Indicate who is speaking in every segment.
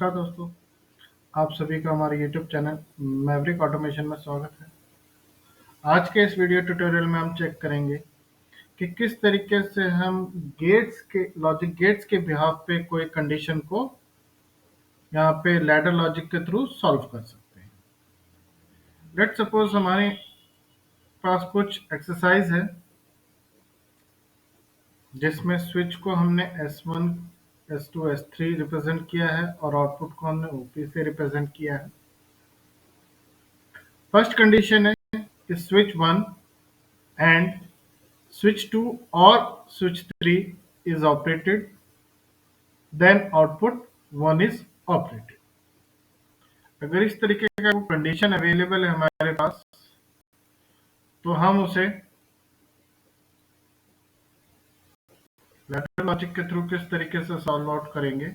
Speaker 1: नमस्कार दोस्तों, आप सभी का हमारे यूट्यूब चैनल मैवरिक ऑटोमेशन में स्वागत है। आज के इस वीडियो ट्यूटोरियल में हम चेक करेंगे कि किस तरीके से हम लॉजिक गेट्स के बिहाफ पे कोई कंडीशन को यहाँ पे लैडर लॉजिक के थ्रू सॉल्व कर सकते हैं। लेट सपोज हमारे पास कुछ एक्सरसाइज है जिसमें स्विच को हमने S1, S2, S3 रिप्रेजेंट किया है और आउटपुट को हमने OP से रिप्रेजेंट किया है। फर्स्ट कंडीशन है कि switch 1 and switch 2 or switch 3 is operated, then output 1 is operated. अगर इस तरीके का कंडीशन अवेलेबल है हमारे पास तो हम उसे लैडर लॉजिक के थ्रू किस तरीके से सॉल्व आउट करेंगे।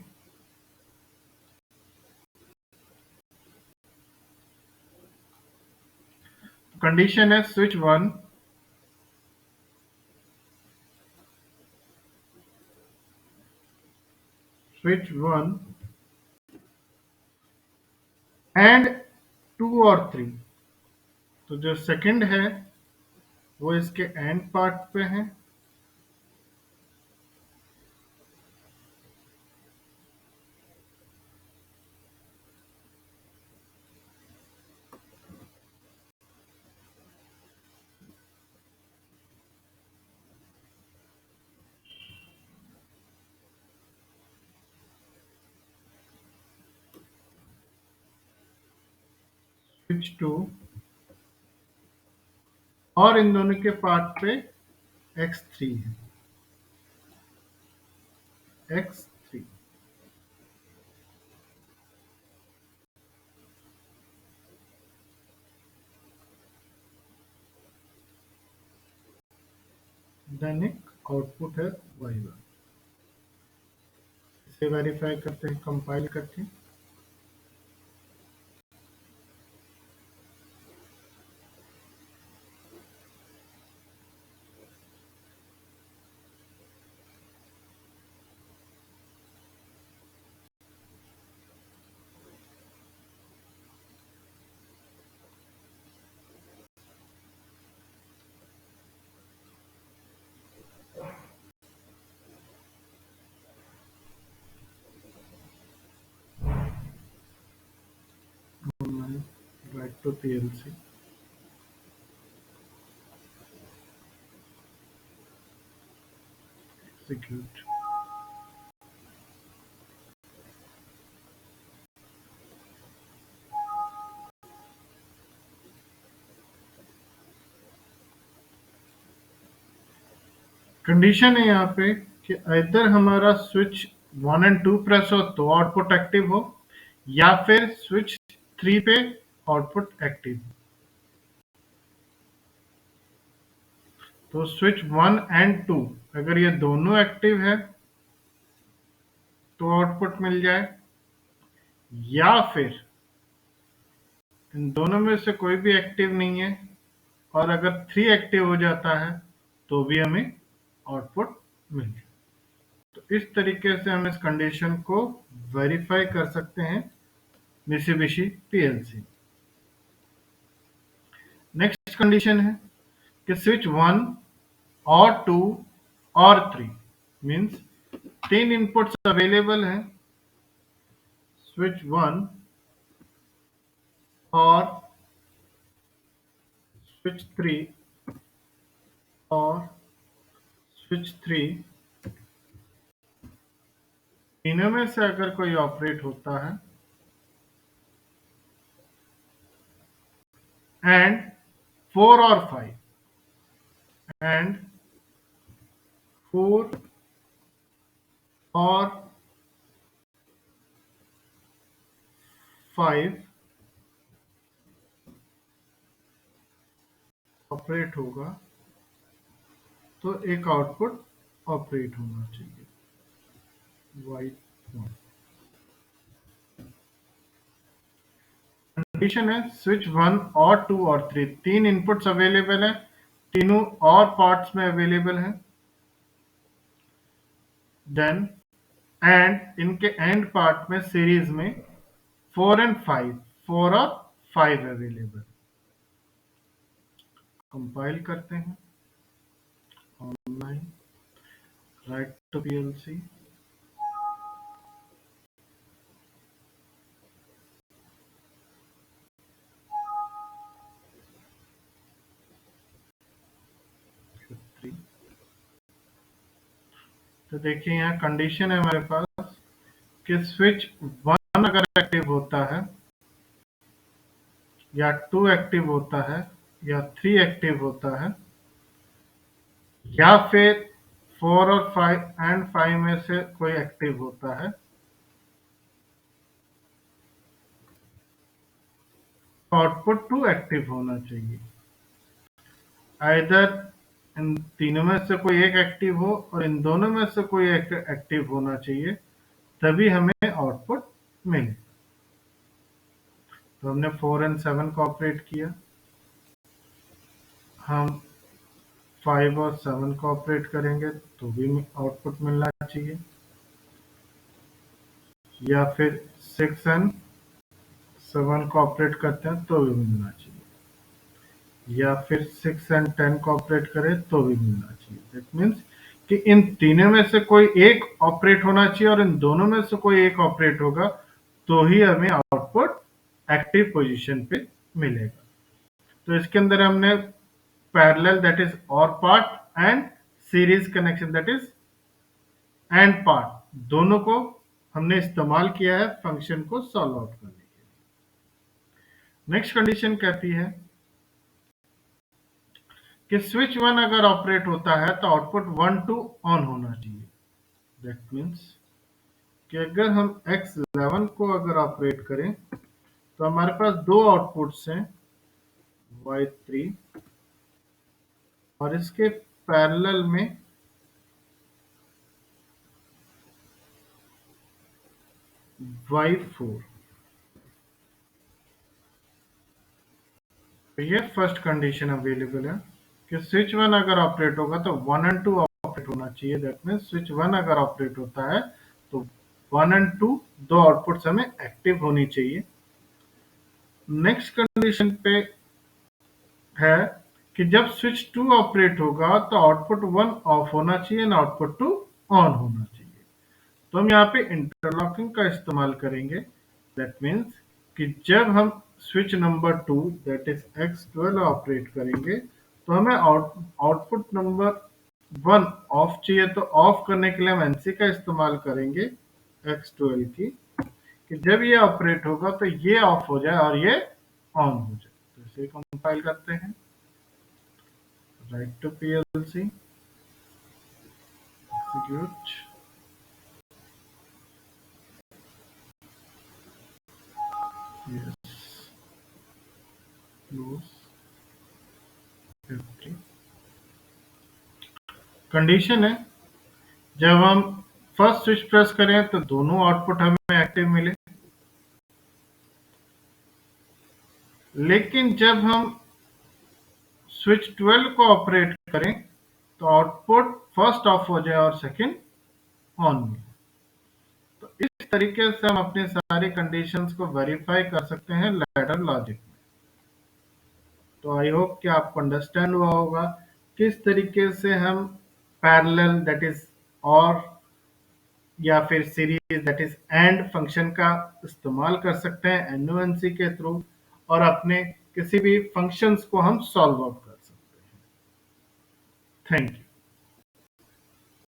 Speaker 1: कंडीशन है स्विच 1 एंड 2 और 3। तो जो सेकंड है वो इसके एंड पार्ट पे है स्विच 2 और इन दोनों के पार्ट पे X3 है, X3। देन एक आउटपुट है Y1। इसे वेरीफाई करते हैं, कंपाइल करके। Write to PLC. Execute. Condition है यहाँ पे कि इधर हमारा स्विच 1 एंड 2 प्रेस हो तो आउटपुट एक्टिव हो, या फिर स्विच 3 पे आउटपुट एक्टिव हो। तो स्विच 1 एंड 2 अगर ये दोनों एक्टिव है तो आउटपुट मिल जाए, या फिर इन दोनों में से कोई भी एक्टिव नहीं है और अगर 3 एक्टिव हो जाता है तो भी हमें आउटपुट मिल जाए। तो इस तरीके से हम इस कंडीशन को वेरीफाई कर सकते हैं मित्सुबिशी पीएलसी। नेक्स्ट कंडीशन है कि स्विच 1 और 2 और 3 मीन्स 3 इनपुट्स अवेलेबल हैं, स्विच 1 और स्विच 3 और स्विच 3, तीनों में से अगर कोई ऑपरेट होता है एंड 4 और 5 एंड 4 और 5 ऑपरेट होगा तो एक आउटपुट ऑपरेट होना चाहिए, Y1। कंडीशन है स्विच 1 और 2 और 3 तीन इनपुट्स अवेलेबल है, तीनों और पार्ट्स में अवेलेबल है। देन एंड इनके एंड पार्ट में सीरीज में 4 एंड 5, 4 और 5 अवेलेबल। कंपाइल करते हैं ऑनलाइन, राइट टू पीएलसी, तो देखिए यहाँ कंडीशन है हमारे पास कि स्विच 1 अगर एक्टिव होता है या 2 एक्टिव होता है या 3 एक्टिव होता है या फिर 4 और 5 में से कोई एक्टिव होता है, तो आउटपुट 2 एक्टिव होना चाहिए। आइदर इन तीनों में से कोई एक एक्टिव हो और इन दोनों में से कोई एक एक्टिव होना चाहिए, तभी हमें आउटपुट मिले। तो हमने 4 एंड 7 को ऑपरेट किया, हम 5 और 7 को ऑपरेट करेंगे तो भी आउटपुट मिलना चाहिए, या फिर 6 एंड 7 को ऑपरेट करते हैं तो भी मिलना चाहिए, या फिर 6 एंड 10 को ऑपरेट करें तो भी मिलना चाहिए। दैट मीन्स कि इन तीनों में से कोई एक ऑपरेट होना चाहिए और इन दोनों में से कोई एक ऑपरेट होगा तो ही हमें आउटपुट एक्टिव पोजीशन पे मिलेगा। तो इसके अंदर हमने पैरेलल दैट इज और part and series connection that is and part, दोनों को हमने इस्तेमाल किया है फंक्शन को सॉल्व आउट करने के लिए। नेक्स्ट कंडीशन कहती है कि स्विच 1 अगर ऑपरेट होता है तो आउटपुट 1 टू ऑन होना चाहिए। दैट मीन्स कि अगर हम X11 को अगर ऑपरेट करें तो हमारे पास दो आउटपुट्स हैं Y3 और इसके पैरेलल में Y4। तो ये फर्स्ट कंडीशन अवेलेबल है कि स्विच 1 अगर ऑपरेट होगा तो 1 एंड 2 ऑपरेट होना चाहिए। दैट मीन्स स्विच 1 अगर ऑपरेट होता है तो 1 एंड 2 दो आउटपुट्स हमें एक्टिव होनी चाहिए। नेक्स्ट कंडीशन पे है कि जब स्विच 2 ऑपरेट होगा तो आउटपुट 1 ऑफ होना चाहिए ना आउटपुट 2 ऑन होना चाहिए। तो हम यहाँ पे इंटरलॉकिंग का इस्तेमाल करेंगे। दैट मीन्स कि जब हम switch number 2 that is X12 operate करेंगे तो हमें आउटपुट नंबर 1 ऑफ चाहिए, तो ऑफ करने के लिए हम एनसी का इस्तेमाल करेंगे X12 की, कि जब ये ऑपरेट होगा तो ये ऑफ हो जाए और ये ऑन हो जाए। तो इसे कंपाइल करते हैं, write to PLC, execute, yes, close, F3। Condition है जब हम फर्स्ट स्विच प्रेस करें तो दोनों आउटपुट हमें एक्टिव मिले, लेकिन जब हम स्विच 12 को ऑपरेट करें तो आउटपुट फर्स्ट ऑफ हो जाए और सेकंड ऑन मिले। तो इस तरीके से हम अपनी सारी कंडीशंस को वेरीफाई कर सकते हैं लैडर लॉजिक में। तो आई होप कि आपको अंडरस्टैंड हुआ होगा किस तरीके से हम पैरेलल दैट इज और या फिर series that is and function का इस्तेमाल कर सकते हैं एनओएनसी के थ्रू और अपने किसी भी फंक्शंस को हम सॉल्व आउट कर सकते हैं। Thank you.